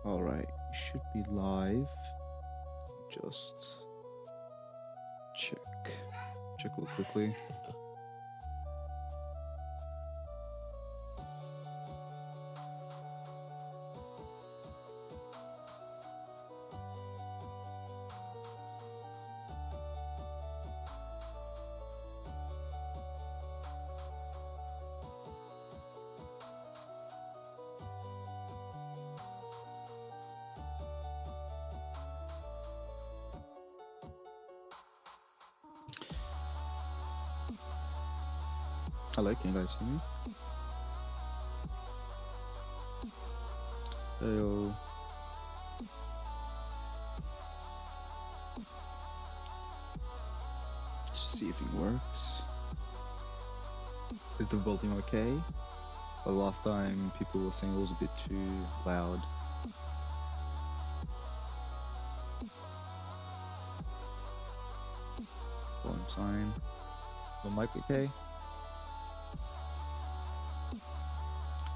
Alright, you should be live. Just check real quickly. Hello, can you guys hear me? Hello. Just see if it works. Is the volume okay? The last time people were saying it was a bit too loud. Volume sign. The mic okay?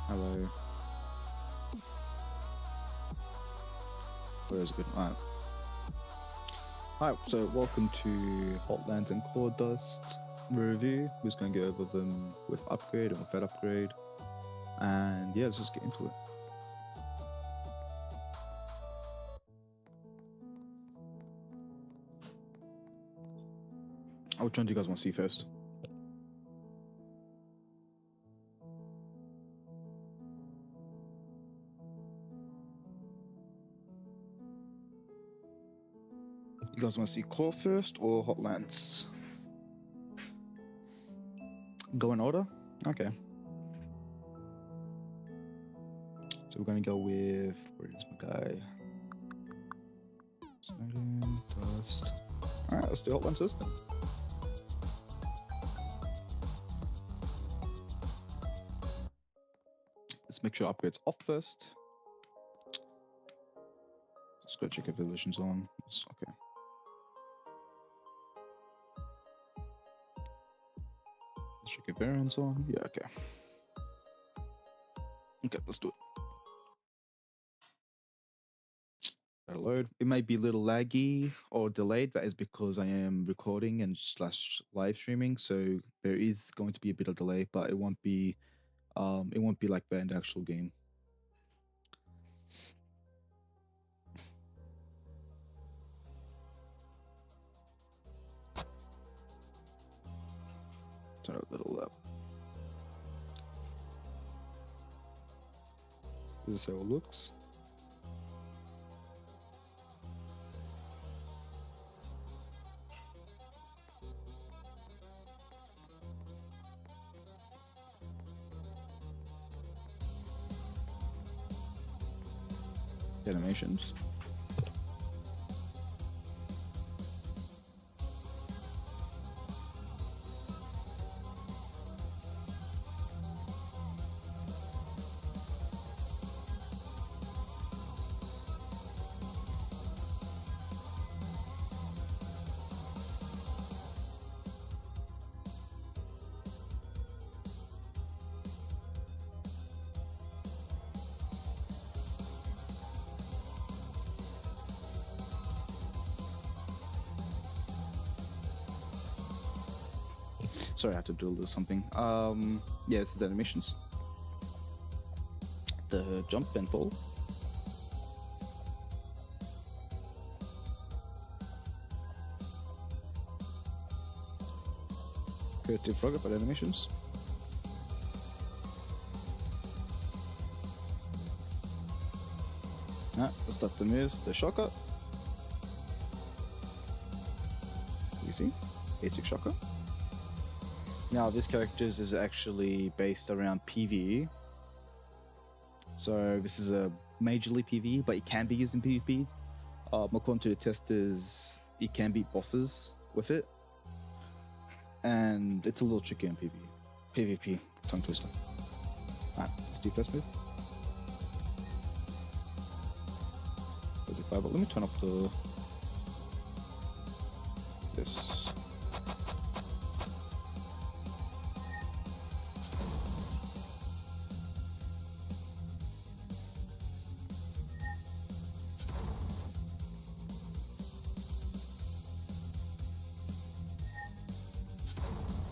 Hello. Where is it good? Alright. Alright, so welcome to Hotland and Core Dust review. We're just going to go over them with upgrade and without upgrade. And yeah, let's just get into it. Which one do you guys want to see first? You guys want to see Core first or Hotlands? Go in order? Okay. So we're going to go with, where is my guy? Dust. Alright, let's do Hotlands first then. Let's make sure upgrades off first. Let's go check if evolution's on. It's okay. Let's check if variant's on. Yeah, okay. Okay, let's do it. That'll load. It may be a little laggy or delayed. That is because I am recording and slash live streaming, so there is going to be a bit of delay, but it won't be like that in the actual game. Turn a little up. This is how it looks. Animations. Sorry, I have to do a little something. Yeah, this is the animations. The jump and fall. Creative frog about animations. Let's start the moves. The shocker. You see? Basic shocker. Now, this characters is actually based around PvE. So this is a majorly PvE, but it can be used in PvP. According to the testers, it can beat bosses with it. And it's a little tricky in PvP. Tongue twister. Alright, let's do first move. Basic fireball. Let me turn up this.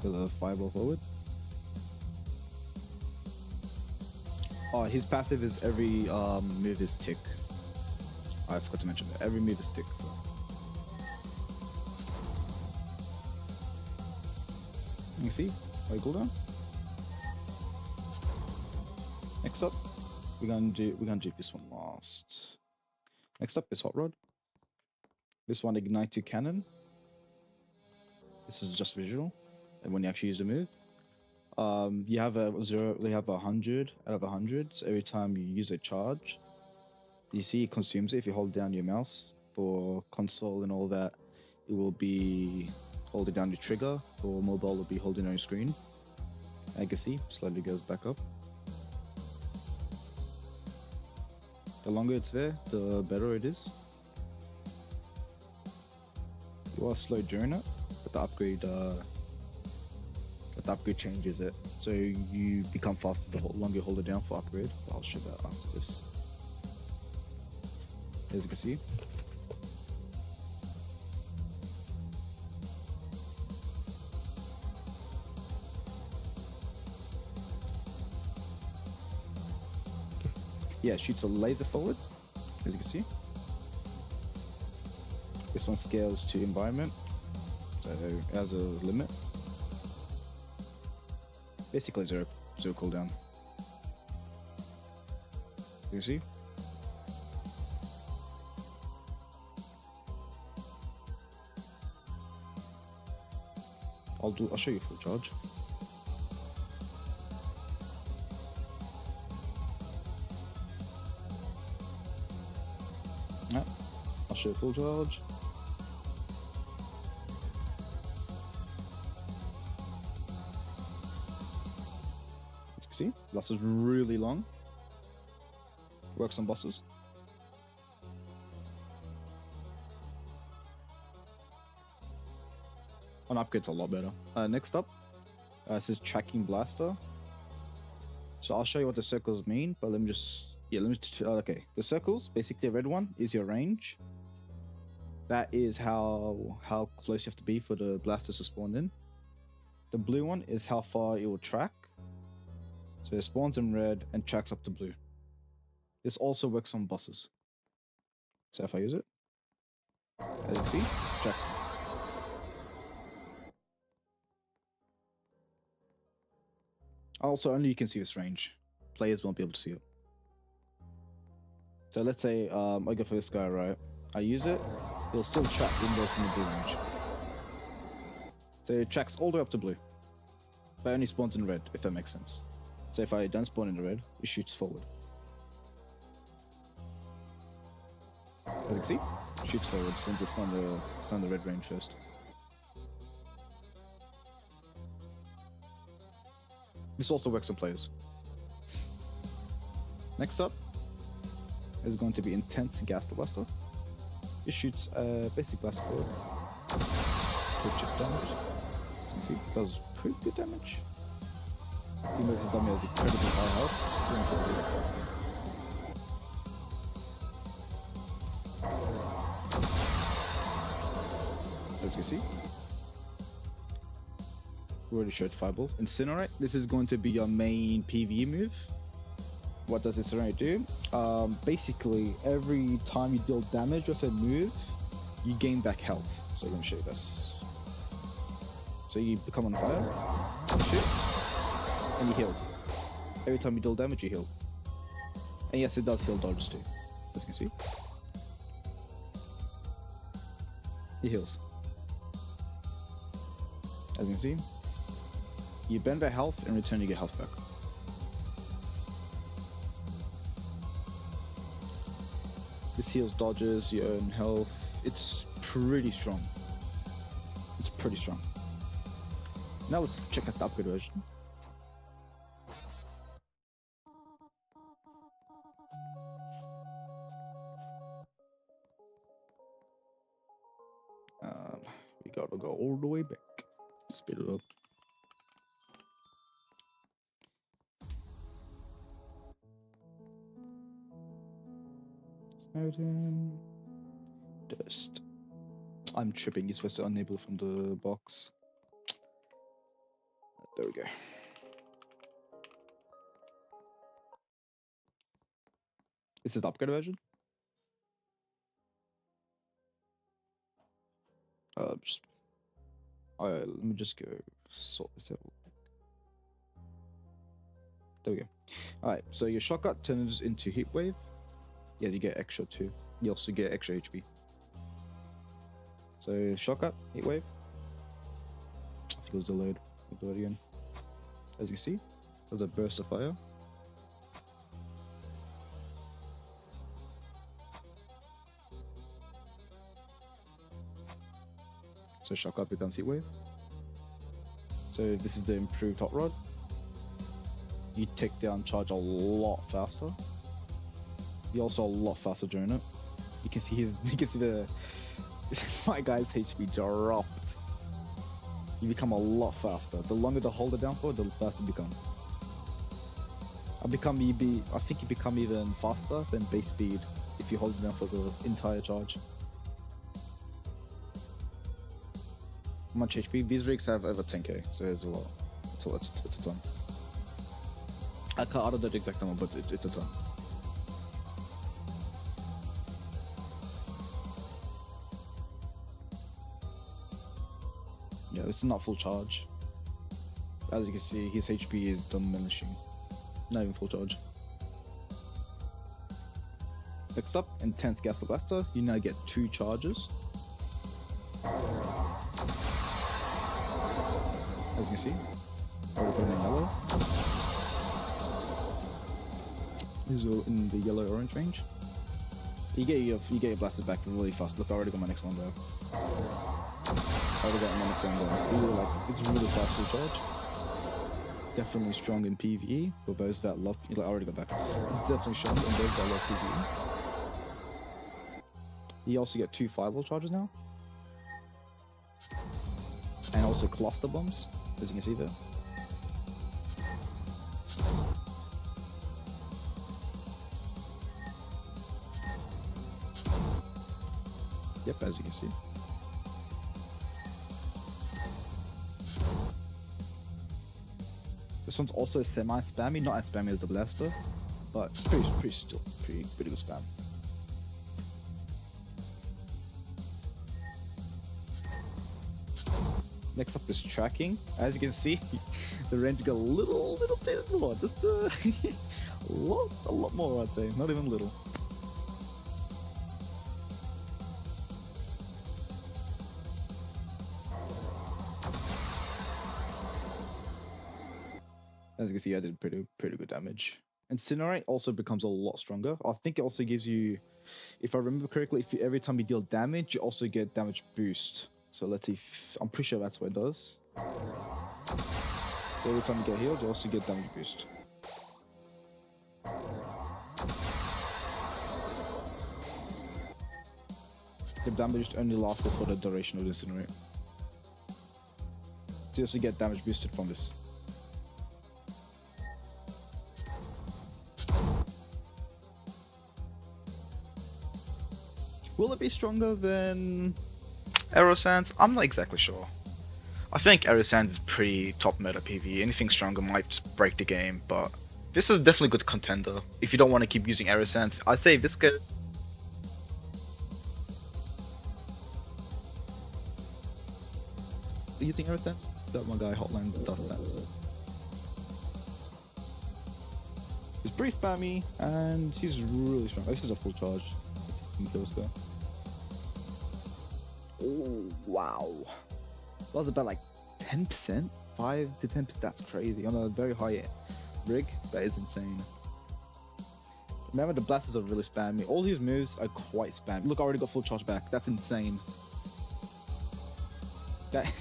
The fireball forward. Oh, his passive is every move is tick. I forgot to mention that. Every move is tick. So. You see? My cooldown. Next up, we're gonna do this one last. Next up is Hot Rod. This one ignite to cannon. This is just visual, and when you actually use the move, you have a 100 out of 100. So every time you use a charge, you see it consumes it. If you hold down your mouse for console and all that, it will be holding down your trigger. For mobile, it'll be holding on your screen. I can see slowly goes back up. The longer it's there, the better it is. You are slow during it, but the upgrade changes it, so you become faster the longer you hold it down for upgrade. I'll show that after this. As you can see, yeah, it shoots a laser forward. As you can see, this one scales to environment, so it has a limit. Basically zero cooldown. You see? I'll show you full charge. Yeah, I'll show you full charge. As you can see, lasts really long. Works on bosses. On upgrades, a lot better. Next up, this is Tracking Blaster. So I'll show you what the circles mean, but let me okay. The circles, basically, the red one is your range. That is how close you have to be for the blasters to spawn in. The blue one is how far it will track. So it spawns in red and tracks up to blue. This also works on bosses. So if I use it, as you can see, tracks. Also, only you can see this range. Players won't be able to see it. So let's say I go for this guy, right? I use it, it'll still track even though it's in the blue range. So it tracks all the way up to blue, but only spawns in red, if that makes sense. So if I don't spawn in the red, it shoots forward. As you can see, it shoots forward since it's not the red range first. This also works on players. Next up is going to be Intense Gas Blaster. It shoots basic blast forward. Good chip damage. As you can see, it does pretty good damage. Even though this dummy has incredibly high health, it's still incredibly good. As you can see, we already showed Fireball. Incinerate, this is going to be your main PvE move. What does Incinerate do? Basically, every time you deal damage with a move, you gain back health. So I'm going to show you this. So you become on fire, shoot, and you heal. Every time you deal damage, you heal. And yes, it does heal dodges too, as you can see. It heals. As you can see, you burn their health, in return you get health back. This heals dodges, your own health. It's pretty strong. It's pretty strong. Now let's check out the upgrade version. We gotta go all the way back. Speed it up. Snowden. Dust. I'm tripping. You're supposed to enable from the box. There we go. This is the upgraded version. Let me just go sort this out. There we go. Alright, so your shotgun turns into heat wave. Yeah, you get extra too. You also get extra HP. So shotgun, heat wave. I think it was delayed. I'll do it again. As you see, there's a burst of fire. So shotgun becomes heat wave. So this is the improved hot rod. You take down charge a lot faster. You're also a lot faster during it. You can see the my guy's HP dropped. You become a lot faster. The longer to hold it down for, the faster you become. I think you become even faster than base speed if you hold it down for the entire charge. How much HP? These rigs have over 10k, so it's a lot. It's a ton. I don't know the exact number, but it's a ton. Yeah, this is not full charge. As you can see, his HP is diminishing. Not even full charge. Next up, Intense Gas Blaster. You now get 2 charges. As you can see, I'll put them in yellow. These are in the yellow-orange range. You get your blasters back really fast. Look, I already got my next one though. It's really fast full charge. Definitely strong in PvE for those that love. I already got that. It's definitely strong in those that love PvE. You also get 2 fireball charges now, and also cluster bombs, as you can see there. Yep, as you can see. This one's also semi-spammy, not as spammy as the blaster, but it's pretty good spam. Next up is tracking. As you can see, the range got a little bit more, just a lot more, I'd say, not even little. As you can see, I did pretty good damage. Incinerate also becomes a lot stronger. I think it also gives you, if I remember correctly, every time you deal damage, you also get damage boost. So let's see, I'm pretty sure that's what it does. So every time you get healed, you also get damage boost. The damage only lasts for the duration of the Incinerate. So you also get damage boosted from this. Will it be stronger than Aerosands? I'm not exactly sure. I think Aerosands is pretty top meta PvE. Anything stronger might just break the game, but this is definitely a good contender. If you don't want to keep using Aerosands, I say this could. Do you think Aerosands? That one guy Hotland does sense. He's pretty spammy and he's really strong. This is a full charge. Kills though. Oh wow, that was about like 10%, 5 to 10%. That's crazy on a very high rig. That is insane. Remember, the blasters are really spammy. All his moves are quite spammy. Look, I already got full charge back. That's insane. That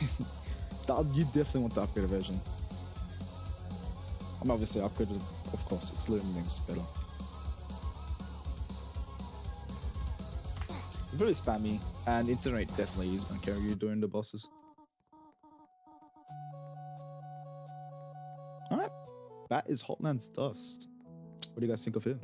you definitely want the upgraded version. I'm obviously upgraded, of course. It's literally things better. Really spammy, and Incinerate definitely is going to carry you during the bosses. Alright, that is Hotland's Dust. What do you guys think of him?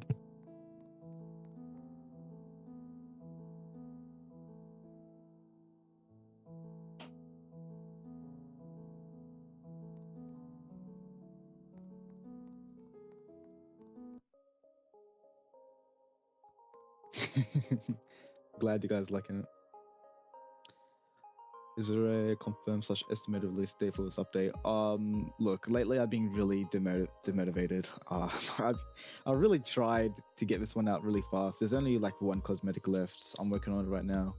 Glad you guys liking it. Is there a confirmed / estimated release date for this update? Look, lately I've been really demotivated. I really tried to get this one out really fast. There's only like one cosmetic left. I'm working on it right now.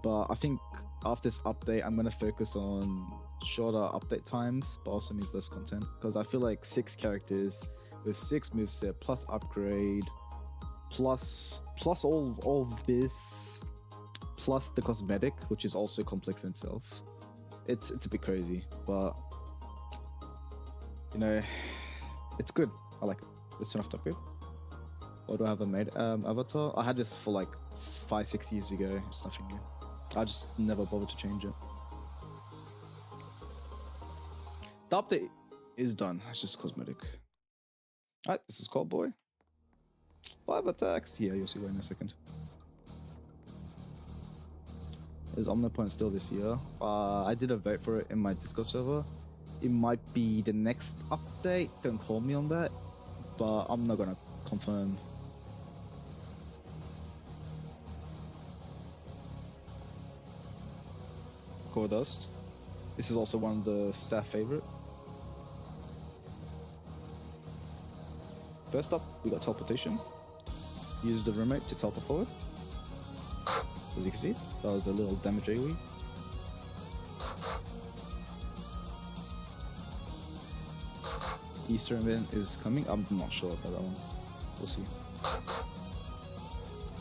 But I think after this update, I'm gonna focus on shorter update times, but also means less content. Because I feel like 6 characters with 6 moveset plus upgrade, plus all of this, plus the cosmetic, which is also complex in itself. It's a bit crazy, but you know, it's good. I like it. It's enough to upgrade. What do I have made? Avatar. I had this for like 5-6 years ago. It's nothing new. I just never bothered to change it. The update is done. It's just cosmetic. Alright, this is Cowboy. 5 attacks. Yeah, you'll see why in a second. Is Omnipoint still this year? I did a vote for it in my Discord server. It might be the next update. Don't call me on that, but I'm not gonna confirm. Core Dust. This is also one of the staff favorite. First up, we got teleportation. Use the remote to teleport forward. As you can see, that was a little damage AoE. Easter event is coming. I'm not sure about that one. We'll see.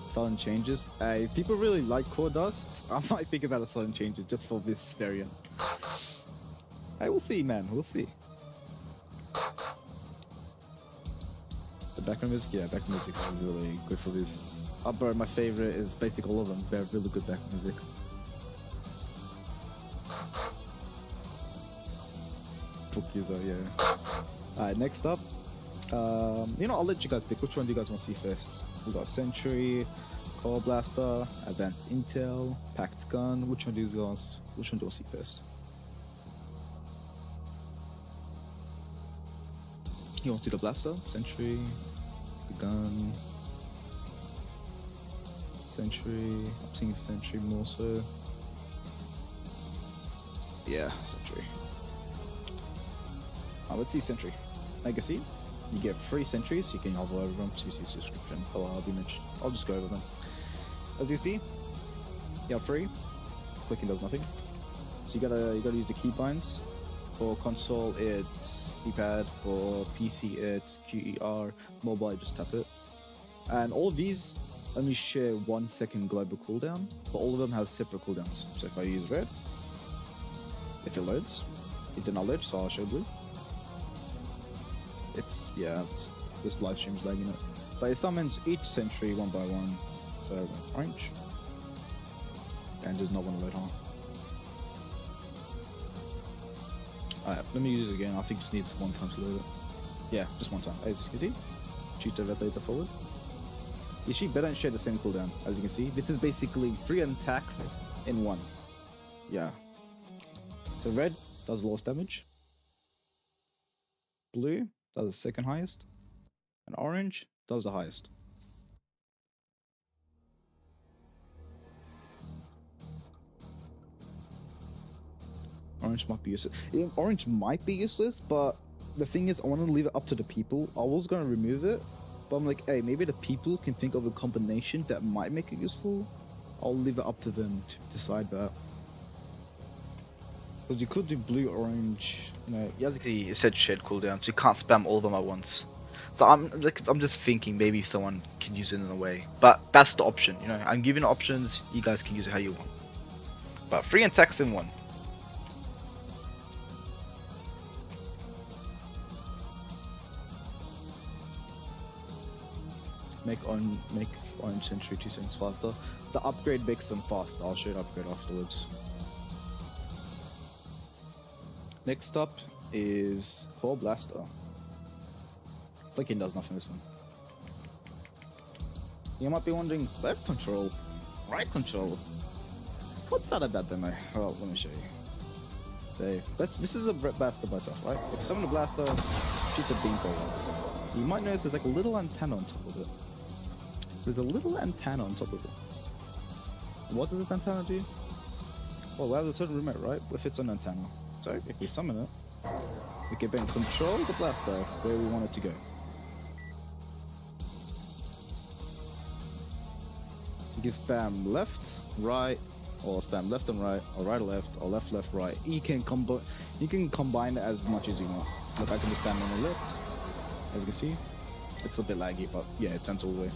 Sudden changes. People really like Core Dust. I might think about a sudden changes just for this variant. Hey, we'll see, man. We'll see. The background music, yeah, background music is really good for this. Bro, my favorite is basically all of them. They're really good background music. Cookies are, yeah. Alright, next up. I'll let you guys pick. Which one do you guys want to see first? We got Sentry, Core Blaster, Advanced Intel, Packed Gun. Which one do you guys want to see first? You want to see the Blaster, Sentry, the gun, Sentry. I'm seeing Sentry more so. Yeah, Sentry. Let's see Sentry. Like you see, you get 3 sentries. You can hover over them. So you see the description. I'll just go over them. As you see, you have 3. Clicking does nothing. So you gotta use the keybinds. For console, it's D-pad. For PC, it's QER. Mobile, you just tap it. And all of these only share 1 second global cooldown, but all of them have separate cooldowns. So if I use red, if it loads, it did not load, so I'll show blue. This live stream's lagging it. But it summons each sentry 1 by 1. So orange. And does not want to load on. Alright, let me use it again. I think it just needs 1 time to load it. Yeah, just 1 time. As you can see, shoot the red laser forward. You see, they don't share the same cooldown. As you can see, this is basically 3 attacks in 1. Yeah. So red does the lowest damage. Blue does the second highest, and orange does the highest. Orange might be useless. Yeah, orange might be useless, but the thing is, I want to leave it up to the people. I was going to remove it, but I'm like, hey, maybe the people can think of a combination that might make it useful. I'll leave it up to them to decide that. Because you could do blue, orange, as you can see, it said shared cooldown, so you can't spam all of them at once. So I'm just thinking maybe someone can use it in a way, but that's the option. I'm giving options. You guys can use it how you want. But 3 attacks in 1. Make orange sentry 2 seconds faster. The upgrade makes them fast. I'll show you the upgrade afterwards. Next up is Core Blaster. Clicking does nothing this one. You might be wondering, left control, right control. What's that about demo? Well, let me show you. So this is a blaster by itself, right? If summon a blaster, shoots a beam forward. You might notice there's like a little antenna on top of it. There's a little antenna on top of it. What does this antenna do? Well, it has a certain remote, right? With its own antenna. So, if we summon it, we can then control the blaster where we want it to go. You can spam left, right, or spam left and right, or right or left, or left, left, right. You can combine it as much as you want. Look, I can just spam on the left. As you can see, it's a bit laggy, but yeah, it turns all the way.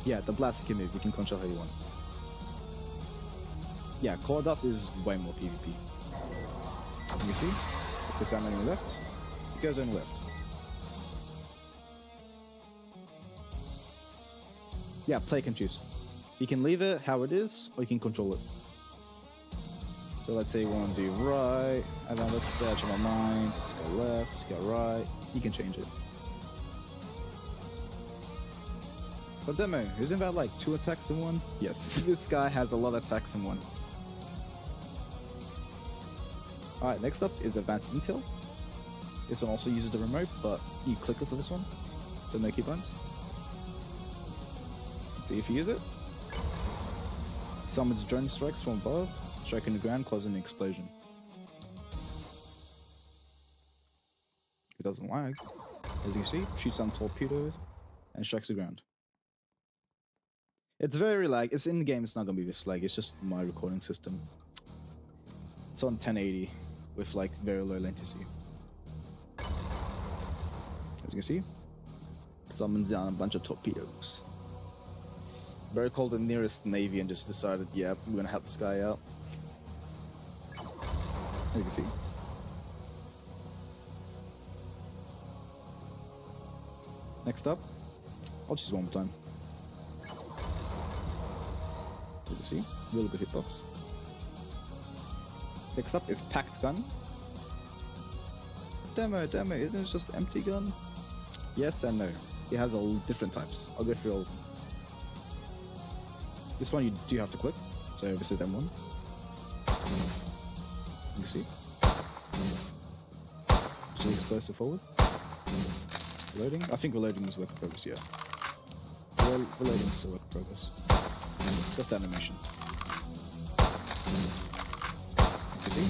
Yeah, the blaster can move. You can control how you want. Yeah, Core Dust is way more PvP. You can see, if we spam on the left, it goes on left. Yeah, player can choose. You can leave it how it is, or you can control it. So let's say you want to do right, and then let's search in my mind, let's go left, let's go right. You can change it. But demo, isn't that like 2 attacks in one? Yes, this guy has a lot of attacks in one. Alright, next up is Advanced Intel. This one also uses the remote, but you click it for this one, so no keybinds. See if you use it. Summons drone strikes from above, striking the ground, causing an explosion. It doesn't lag. As you see, shoots down torpedoes and strikes the ground. It's very lag. It's in the game. It's not gonna be this lag. It's just my recording system. It's on 1080 with like very low latency. As you can see, summons down a bunch of torpedoes. Very called the nearest navy and just decided, yeah, I'm gonna help this guy out. As you can see. Next up, I'll choose one more time. You can see, really good hitbox. Next up is Packed Gun. Demo, isn't it just empty gun? Yes and no. It has all different types. I'll go through all of them. This one you do have to click, so this is M1. You can see. So explosive forward. Reloading. I think reloading is work in progress, yeah. Reloading is still work in progress. Just animation. You see?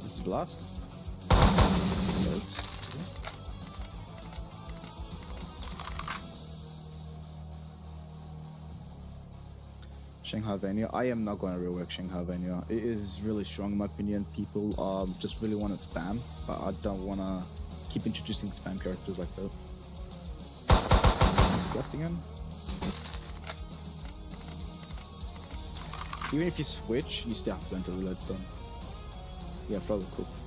This is the last. Shanghai Vania. I am not going to rework Shanghai Vania. It is really strong in my opinion. People just really want to spam, but I don't want to keep introducing spam characters like that. Blasting him. Even if you switch, you still have to go into reload stone. Yeah, probably cooked.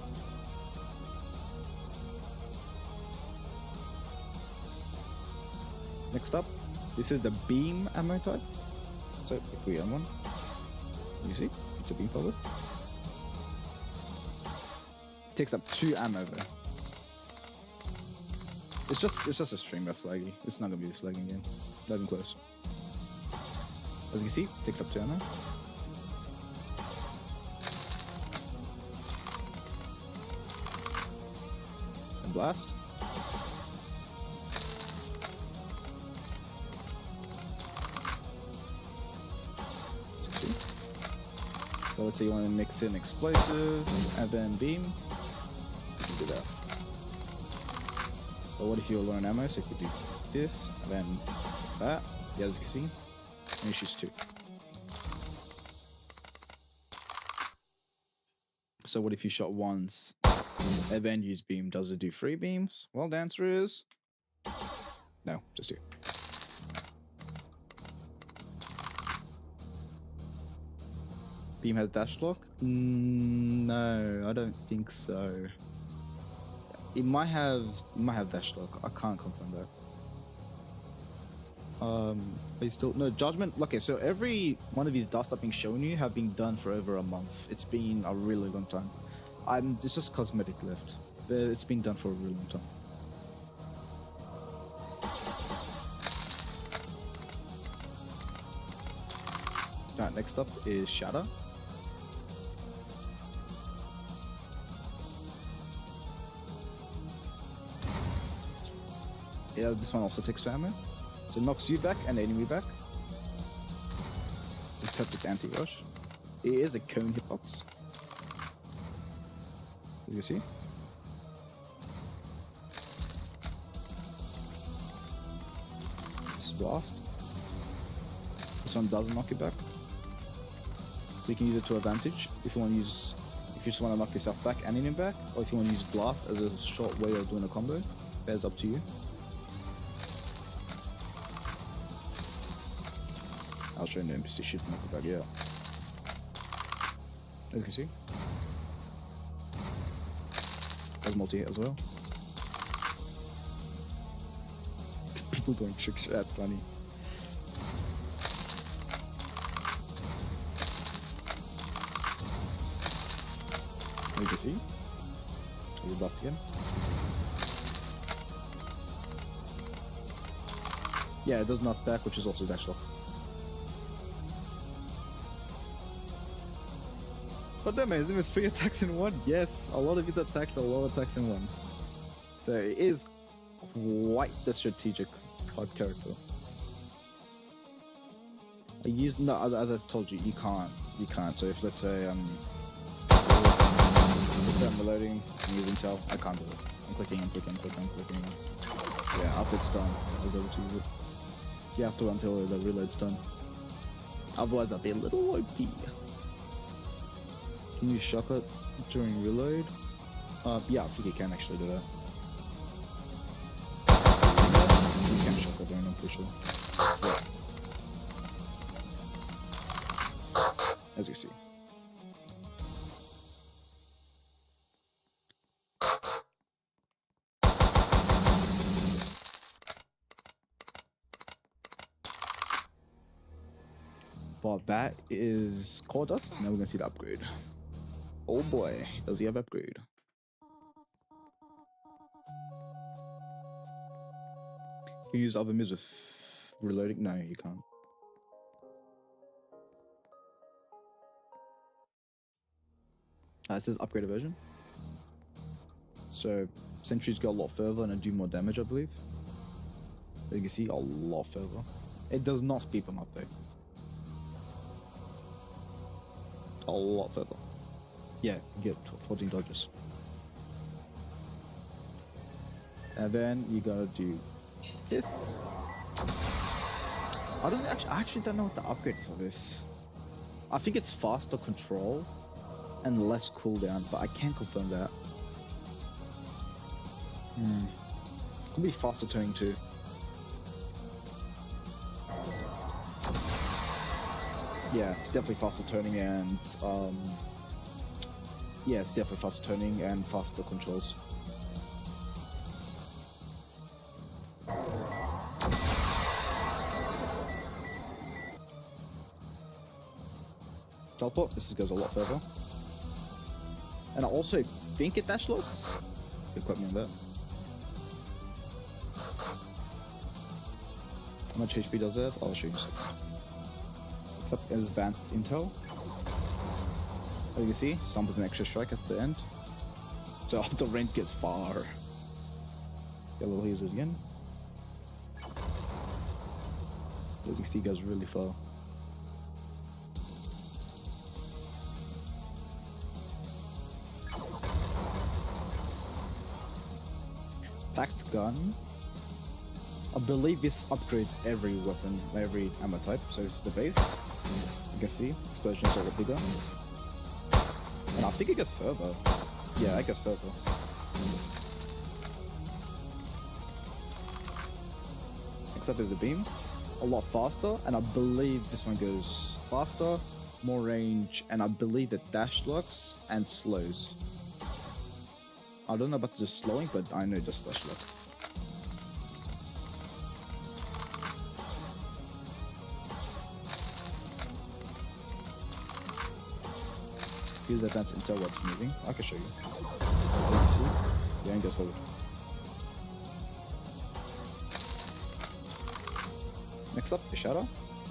Next up, this is the beam ammo type. So if we have one, you see, it's a beam forward. Takes up 2 ammo though. It's just a string that's laggy. It's not gonna be this laggy again. Not even close. As you can see, takes up 2 ammo. And blast. So let's say you want to mix in explosive and then beam, you can do that. But what if you learn ammo? So you could do this and then that. Yeah, as you can see, and you shoots 2. So what if you shot once and then use beam? Does it do 3 beams? Well, the answer is no, just 2. Beam has dash lock? No, I don't think so. It might have dash lock. I can't confirm that. Are you still no judgment? Okay, so every one of these dusts I've been showing you have been done for over a month. It's been a really long time. It's just cosmetic left. It's been done for a really long time. Alright, next up is Shatter. Yeah, this one also takes 2 ammo. So it knocks you back and the enemy back. Except with anti-rush. It is a cone hitbox. As you can see. This is blast. This one doesn't knock you back. So you can use it to advantage if you want to use, if you just want to knock yourself back and enemy back, or if you want to use blast as a short way of doing a combo. That's up to you. I'll show you the NPC shit knock you back, yeah. As you can see. There's multi-hit as well. People doing trick shit, that's funny. You can see. You blast again. Yeah, it does knock back, which is also dash lock. But damn, isn't it 3 attacks in 1? Yes, a lot of his attacks are low attacks in 1. So it is quite the strategic type character. I use no, as I told you, you can't. So if let's say I'm reloading, I'm using tel, I can't do it. I'm clicking. Yeah, after it's done, I was able to use it. You have to until the reload's done. Otherwise, I'll be a little OP. Can you shotgun during reload? Yeah, I think you can actually do that. You can shotgun during, I'm pretty sure. Yeah. As you see. But that is core dust. Now we're gonna see the upgrade. Oh boy, does he have upgrade? Can you use other moves with reloading? No, you can't. It says upgraded version. So sentries go a lot further and do more damage, I believe. As you can see, a lot further. It does not speed them up though. A lot further. Yeah, you get 14 dodges. And then you gotta do this. I actually don't know what the upgrade for this. I think it's faster control and less cooldown, but I can't confirm that. Could be faster turning too. Yeah, it's definitely faster turning and yeah, it's definitely faster turning and faster controls. Teleport, this goes a lot further. And I also think it dash locks. You quote me on that. How much HP does that? I'll show you in a second. Except as advanced intel. As you can see, summons an extra strike at the end. So the range gets far. Yellow heals it again. As you can see, it goes really far. Packed gun. I believe this upgrades every weapon, every ammo type. So this is the base. You can see explosions are a lot bigger. And I think it goes further. Yeah, it goes further. Except there's the beam. A lot faster, and I believe this one goes faster, more range, and I believe it dash locks and slows. I don't know about the slowing, but I know just dash lock. Use advanced intel what's moving. I can show you. You can see? Yeah, and goes forward. Next up, the shadow.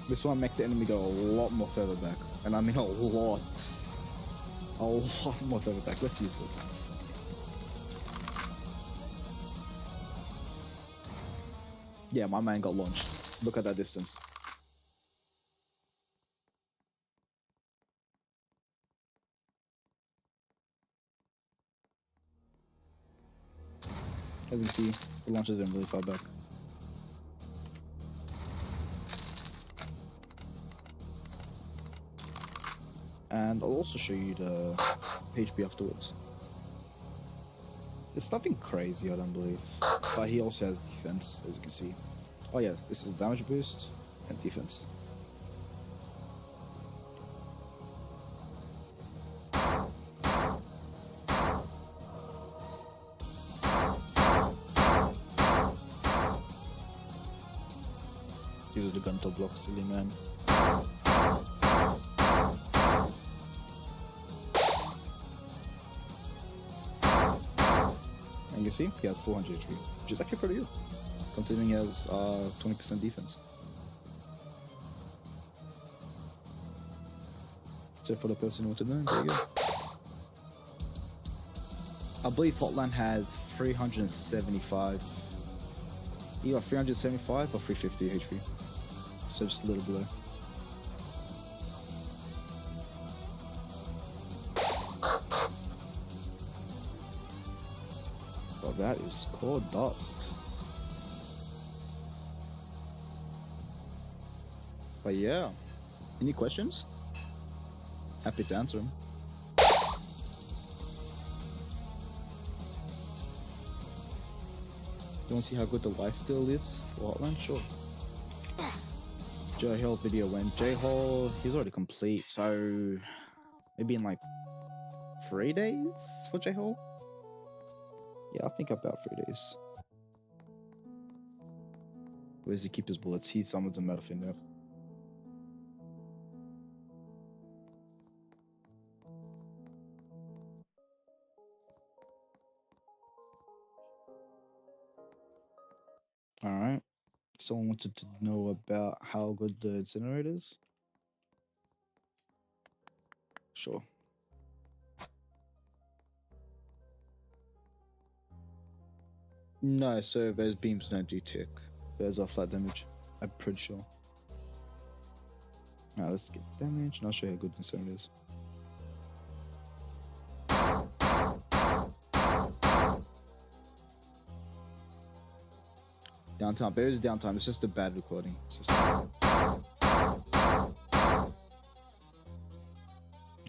This one makes the enemy go a lot more further back. And I mean a lot. A lot more further back. Let's use this. Yeah, my man got launched. Look at that distance. As you see, the launches are really far back. And I'll also show you the HP afterwards. It's nothing crazy, I don't believe. But he also has defense, as you can see. Oh yeah, this is a damage boost and defense. These are the gun top blocks, silly man. And you see, he has 400 HP, which is actually pretty good, considering he has 20% defense. So for the person who wants to know, there you go. I believe Hotland has 375, either 375 or 350 HP, so just a little below. Well, that is called dust. But yeah, any questions? Happy to answer them. You want to see how good the lifesteal is for Hotland? Sure. J-Hole video when J-Hole, he's already complete, so maybe in like 3 days for J-Hole? Yeah, I think about 3 days. Where does he keep his bullets? He summons them out of thin air. Alright. Someone wanted to know about how good the incinerator is? Sure. No, so those beams don't do tick. There's a flat damage. I'm pretty sure. Now let's get damage and I'll show you how good the incinerator is. Downtime, there is downtime, it's just a bad recording system.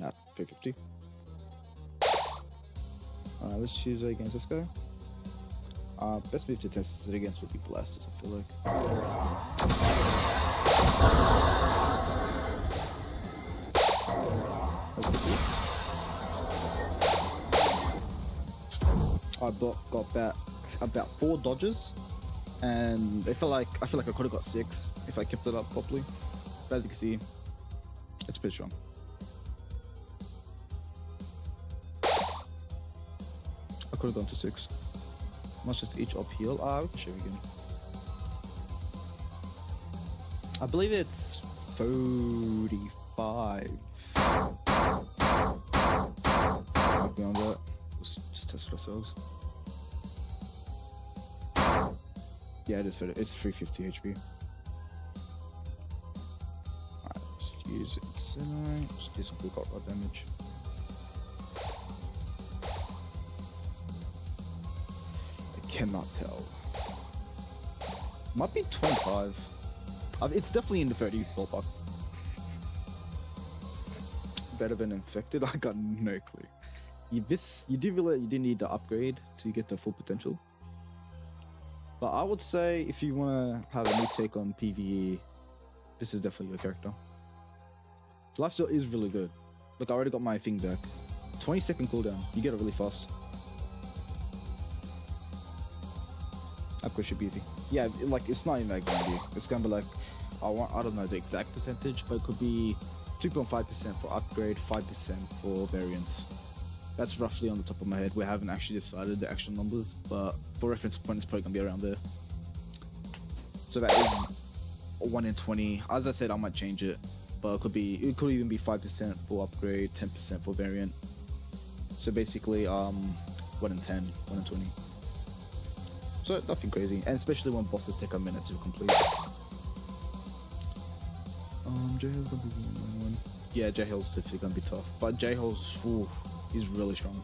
At 350. Let's choose it against this guy. Best move to test it against would be blasters, I feel like. As you see, I got back about 4 dodges, and I feel like I could have got 6 if I kept it up properly. But as you can see, it's pretty strong. I could have gone to 6. Not just each up heal. We can show you again. I believe it's 35. Might be on that. Let's just test it ourselves. Yeah, it is 30. It's 350 HP. Alright, let's use it. Let's do some quick outright damage. Cannot tell. Might be 25. It's definitely in the 30 ballpark. Better than infected. I got no clue. You do need the upgrade to get the full potential. But I would say if you want to have a new take on PvE, this is definitely your character. Lifesteal is really good. Look, I already got my thing back. 20-second cooldown. You get it really fast. Upgrade should be easy. Yeah, like it's not even that grindy. It's gonna be like I don't know the exact percentage, but it could be 2.5% for upgrade, 5% for variant. That's roughly on the top of my head. We haven't actually decided the actual numbers, but for reference point, it's probably gonna be around there. So that is 1 in 20. As I said, I might change it, but it could even be 5% for upgrade, 10% for variant. So basically, 1 in 10, 1 in 20. So nothing crazy, and especially when bosses take a minute to complete. J-Hill's gonna be one. Yeah, J-Hill's definitely gonna be tough, but J-Hill's, he's really strong.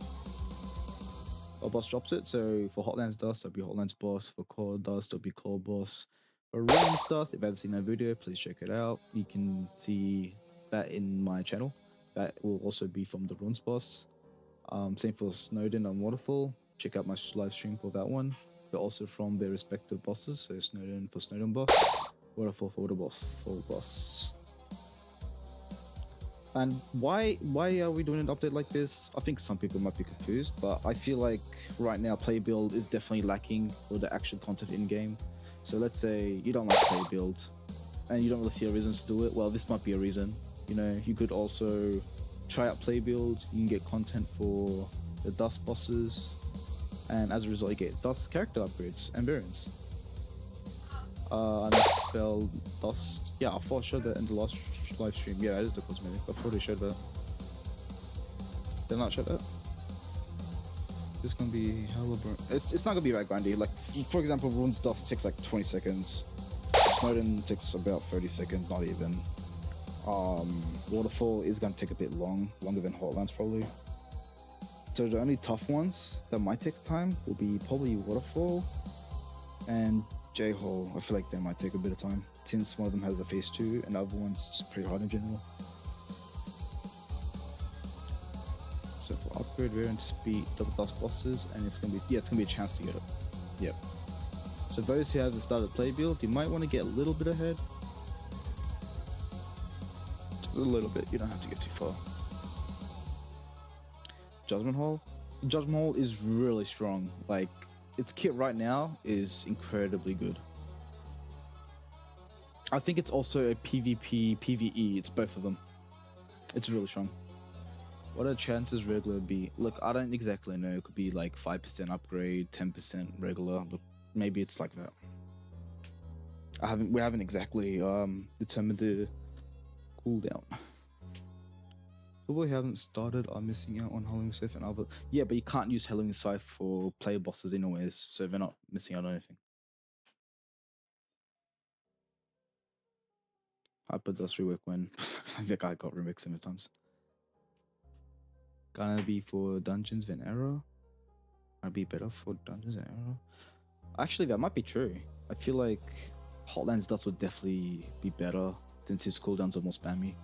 Our boss drops it, so for Hotland's Dust, that'll be Hotland's boss. For Core Dust, it'll be Core boss. For Ruins Dust, if you haven't seen that video, please check it out. You can see that in my channel. That will also be from the Ruins boss. Same for Snowden and Waterfall. Check out my live stream for that one. They're also from their respective bosses. So Snowden for Snowden boss, Waterfall for Waterfall boss. And why are we doing an update like this? I think some people might be confused, but I feel like right now play build is definitely lacking for the action content in game. So let's say you don't like play build and you don't really see a reason to do it. Well, this might be a reason. You know, you could also try out play build. You can get content for the dust bosses, and as a result, you get dust character upgrades and variants. Undertale dust. Yeah, I thought I showed that in the last live stream. Yeah, it is the cosmetic. I thought they showed that. Did not show that? It's gonna be hella burn. It's not gonna be that grindy. Like, for example, Rune's Dust takes like 20 seconds. Snowden takes about 30 seconds, not even. Waterfall is gonna take a bit longer than Hotlands probably. So the only tough ones that might take time will be probably Waterfall and J-Hole. I feel like they might take a bit of time since one of them has a phase 2 and the other one's just pretty hard in general. So for upgrade variant speed, double dust bosses, and it's gonna be a chance to get it. Yep. So those who haven't started play build, you might want to get a little bit ahead. Just a little bit, you don't have to get too far. Judgment Hall is really strong. Like, its kit right now is incredibly good. I think it's also a PvP, PvE, it's both of them. It's really strong. What are chances regular be? Look, I don't exactly know. It could be like 5% upgrade, 10% regular, but maybe it's like that. We haven't exactly determined the cooldown. People who haven't started are missing out on Halloween Scythe and other. Yeah, but you can't use Halloween Scythe for player bosses anyways, so they're not missing out on anything. Hyper does rework when the guy got remixed so many times. Gonna be for Dungeons than Arrow? Gonna be better for Dungeons than Arrow? Actually, that might be true. I feel like Hotland's Dust would definitely be better since his cooldowns are more spammy.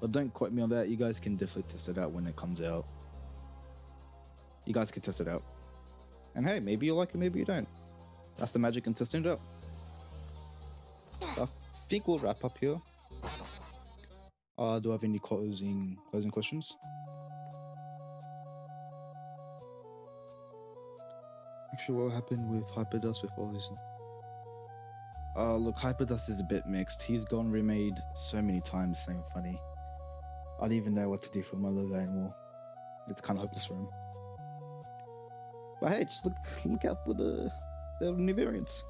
But don't quote me on that. You guys can definitely test it out when it comes out. You guys can test it out. And hey, maybe you like it, maybe you don't. That's the magic in testing it out. I think we'll wrap up here. Do I have any closing questions? Actually, what happened with Hyperdust with all this? Look, Hyperdust is a bit mixed. He's gone remade so many times, saying funny. I don't even know what to do for my little guy anymore. It's kind of hopeless for him. But hey, just look out for the new variants.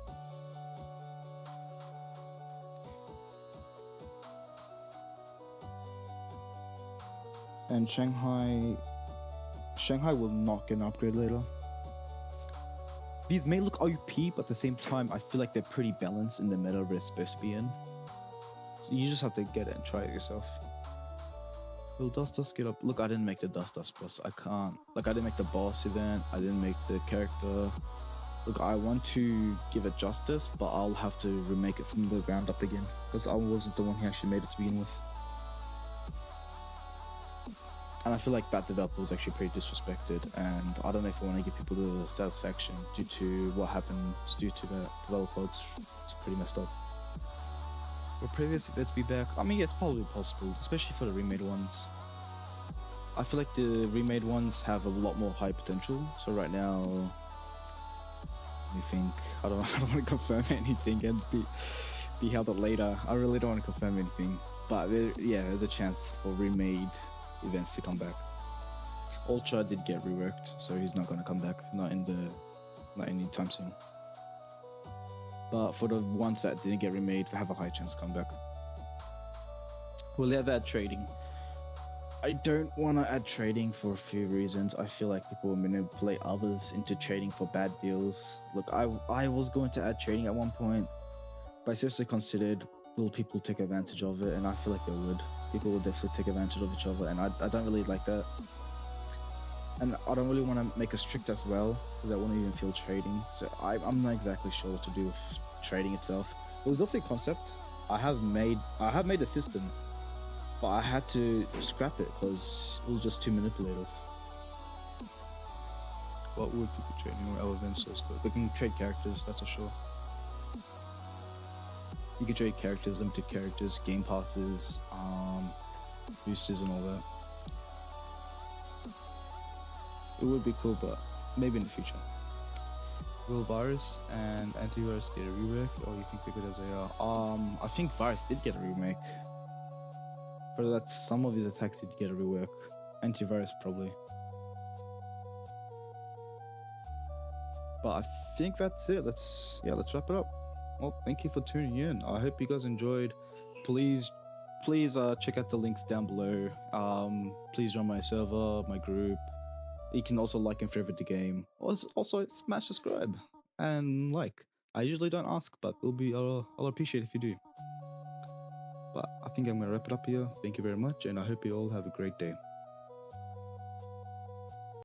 And Shanghai will not get an upgrade later. These may look OP, but at the same time, I feel like they're pretty balanced in the meta they're supposed to be in. So you just have to get it and try it yourself. Will Dust get up? Look, I didn't make the Dust boss. I can't. Like, I didn't make the boss event. I didn't make the character. Look, I want to give it justice, but I'll have to remake it from the ground up again. Because I wasn't the one who actually made it to begin with. And I feel like that developer was actually pretty disrespected, and I don't know if I want to give people the satisfaction due to what happened due to that developer. It's pretty messed up. Will previous events be back? I mean, yeah, it's probably possible, especially for the remade ones. I feel like the remade ones have a lot more high potential, so right now, I think, I don't want to confirm anything and be held up later. I really don't want to confirm anything, but there's a chance for remade events to come back. Ultra did get reworked, so he's not going to come back, not anytime soon. But for the ones that didn't get remade, they have a high chance to come back. Will they have that trading? I don't want to add trading for a few reasons. I feel like people will manipulate others into trading for bad deals. Look, I was going to add trading at one point, but I seriously considered, will people take advantage of it? And I feel like they would. People will definitely take advantage of each other, and I don't really like that. And I don't really want to make it strict as well, because I won't even feel trading. So I'm not exactly sure what to do with trading itself. It was definitely a concept. I have made a system, but I had to scrap it because it was just too manipulative. What would people trade? You know, relevant source code. They can trade characters, that's for sure. You can trade characters, limited characters, game passes, boosters, and all that. It would be cool, but maybe in the future. Will virus and antivirus get a remake, or you think they're good as they are? I think virus did get a remake. For that, some of his attacks did get a rework. Antivirus probably. But I think that's it. Let's wrap it up. Well, thank you for tuning in. I hope you guys enjoyed. Please check out the links down below. Please join my server, my group. You can also like and favorite the game. Also smash subscribe and like. I usually don't ask, but I'll appreciate if you do. But I think I'm gonna wrap it up here. Thank you very much, and I hope you all have a great day.